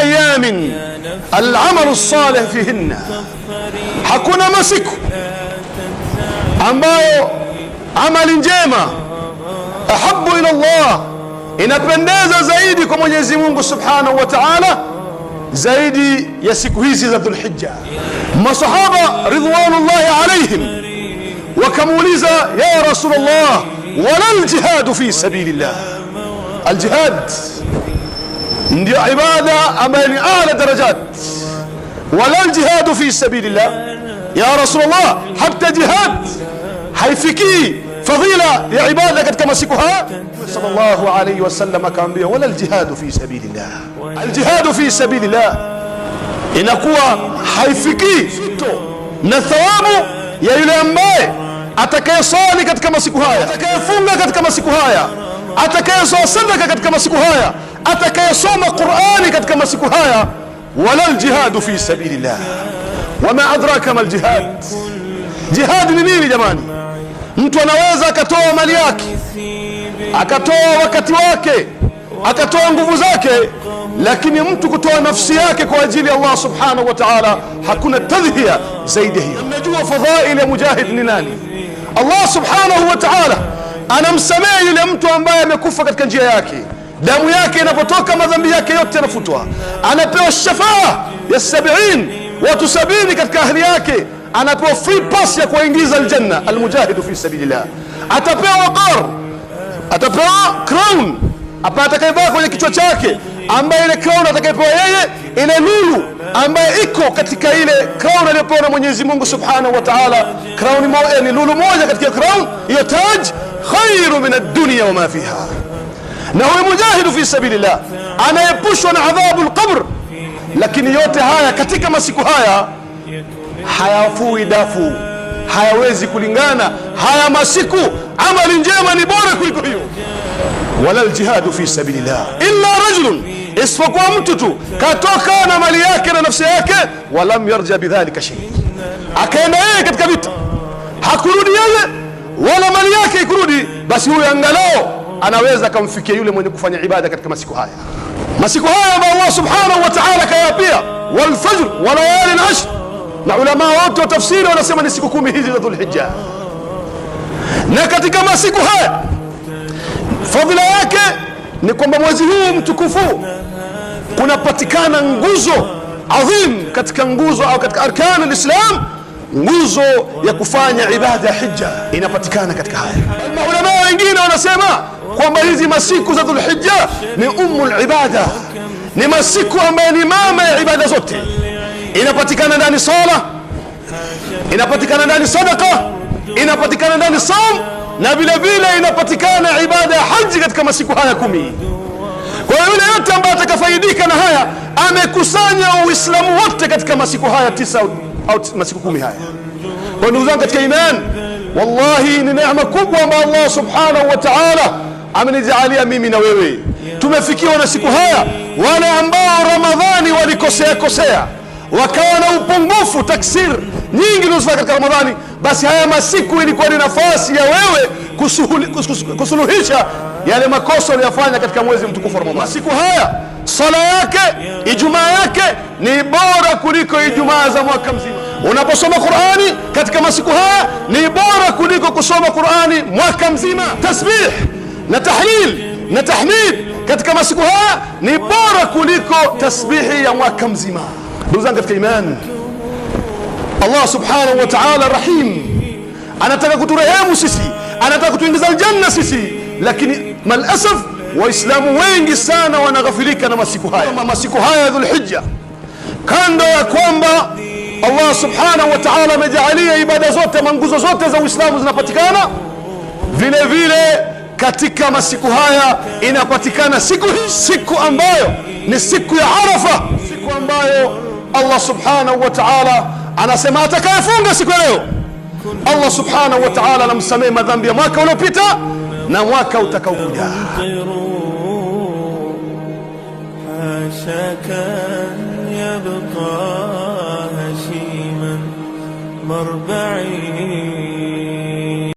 ayamin al'amalu salih fihinna, hakuna masiku ambayo amali njema ahabu ila Allah, inapendeza zaidi kwa Mwenyezi Mungu Subhanahu wa Ta'ala zaidi ya siku hizi za Dhulhijja. Masahaba ridwanullahi alaihim wakamuuliza, ya Rasulullah, wala aljihadu fi sabilillah? Aljihad ndio ibada ambayo ni a'la darajat. Wala aljihadu fi sabilillah ya Rasulullah, hata jihad haifiki fadhila ya ibada katika masiku haya? Sallallahu alayhi wasallam akaambia, wala aljihadu fi sabilillah, aljihadu fi sabilillah inakuwa haifiki fito na thawabu ya yule ambaye atakayesali katika masiku haya, atakayefunga katika masiku haya, atakayetoa sadaka katika masiku haya, atakayesoma Qur'ani katika masiku haya. Wala aljihadu fi sabilillah. Wama adraka mal jihad. Jihad ni nini jamani? Mtu anaweza akatoa mali yake, akatoa wakati wake, akatoa nguvu zake, lakini mtu kutoa nafsi yake kwa ajili ya Allah Subhanahu wa Ta'ala, hakuna tadhhiya zaidi hiyo. Mnajua fadhail ya mujahid ni nani? Allah Subhanahu wa Ta'ala anamsamehe yule mtu ambaye amekufa katika njia yake, damu yake inapotoka madhambi yake yote yanafutwa. Anapewa shafaa ya 70, watu 70 katika ahli yake, anapewa free pass ya kuingiza aljanna. Almujahidu fi sabilillah atapewa waqar, atapewa crown atakayevaa kwenye kichwa chake, ambaye ile crown atakayepewa yeye, ile lulu ambaye iko katika ile crown aliyopewa na Mwenyezi Mungu Subhanahu wa Ta'ala, crown moja ni lulu moja katika crown hiyo, taj khairu min ad-dunya wa ma fiha. Na huyo mujahidu fi sabilillah anaepushwa na adhabu al-qabr. Lakini yote haya katika masiku haya hayafui dafu, hayawezi kulingana. Haya masiku amali njema ni bora kuliko hiyo. Wala aljihadu fi sabilillah illa rajulun, isipokuwa mtu tu katoka na mali yake na nafsi yake, walam yarja bidhalika shay, akaenda yeye katika vita, hakurudi yeye wala mali yake ikurudi, basi huyo angalau anaweza kumfikia yule mwenye kufanya ibada katika masiku haya. Masiku haya ambayo Allah Subhanahu wa Ta'ala kayapia, wal fajr wa layalin ashr, na ulama wote wa tafsiri wanasema ni siku 10 hizi za Dhulhijja. Na katika masiku haya fadhila yake ni kwamba mwezi huu mtukufu kunapatikana nguzo adhim katika nguzo au katika arkan al-Islam, nguzo ya kufanya ibada ya hija inapatikana katika haya. Maulama wengine wanasema kwamba hizi masiku za Dhulhijja ni ummul ibada, ni masiku ambayo ni mama ya ibada zote. Inapatikana ndani sala, inapatikana ndani sadaqa, inapatikana ndani saum, na vile vile inapatikana ibada ya haji katika masiku haya 10. Kwa hiyo yule yote ambaye atakafaidika na haya amekusanya Uislamu wote katika masiku haya 9 au masiku 10 haya. Kwa ndugu zangu katika imani, wallahi ni neema kubwa ambayo Allah Subhanahu wa Ta'ala amenijalia mimi na wewe. Tumefikiwa na siku haya. Wale ambao Ramadhani walikosea wakawa na upungufu, taksir nyingi nusura katika Ramadhani, basi haya masiku ilikuwa ni nafasi ya wewe kusuluhisha yale makosa uliyofanya katika mwezi mtukufu wa Ramadhani. Masiku haya sala yake, Ijumaa yake ni bora kuliko Ijumaa za mwaka mzima. Unaposoma Qur'ani katika masiku haya ni bora kuliko kusoma Qur'ani mwaka mzima. Tasbih na tahlil na tahmid katika masiku haya ni bora kuliko tasbihi ya mwaka mzima. Ndugu zangu katika imani, Allah Subhanahu wa Ta'ala rahim, anataka kuturehemu sisi, anataka kutuingiza aljanna sisi, lakini malasaf waislamu wengi sana wanaghafilika na masiku haya. Masiku haya ya Dhulhijja, kando ya kwamba Allah Subhanahu wa Ta'ala amejalia ibada zote, manguzo zote za Uislamu zinapatikana, vile vile katika masiku haya inapatikana siku ambayo ni siku ya Arafa, siku ambayo Allah Subhanahu wa Ta'ala anasema atakayefunga siku ya leo, Allah Subhanahu wa Ta'ala anamsamehe madhambi ya mwaka uliopita na mwaka utakaokuja. مربعي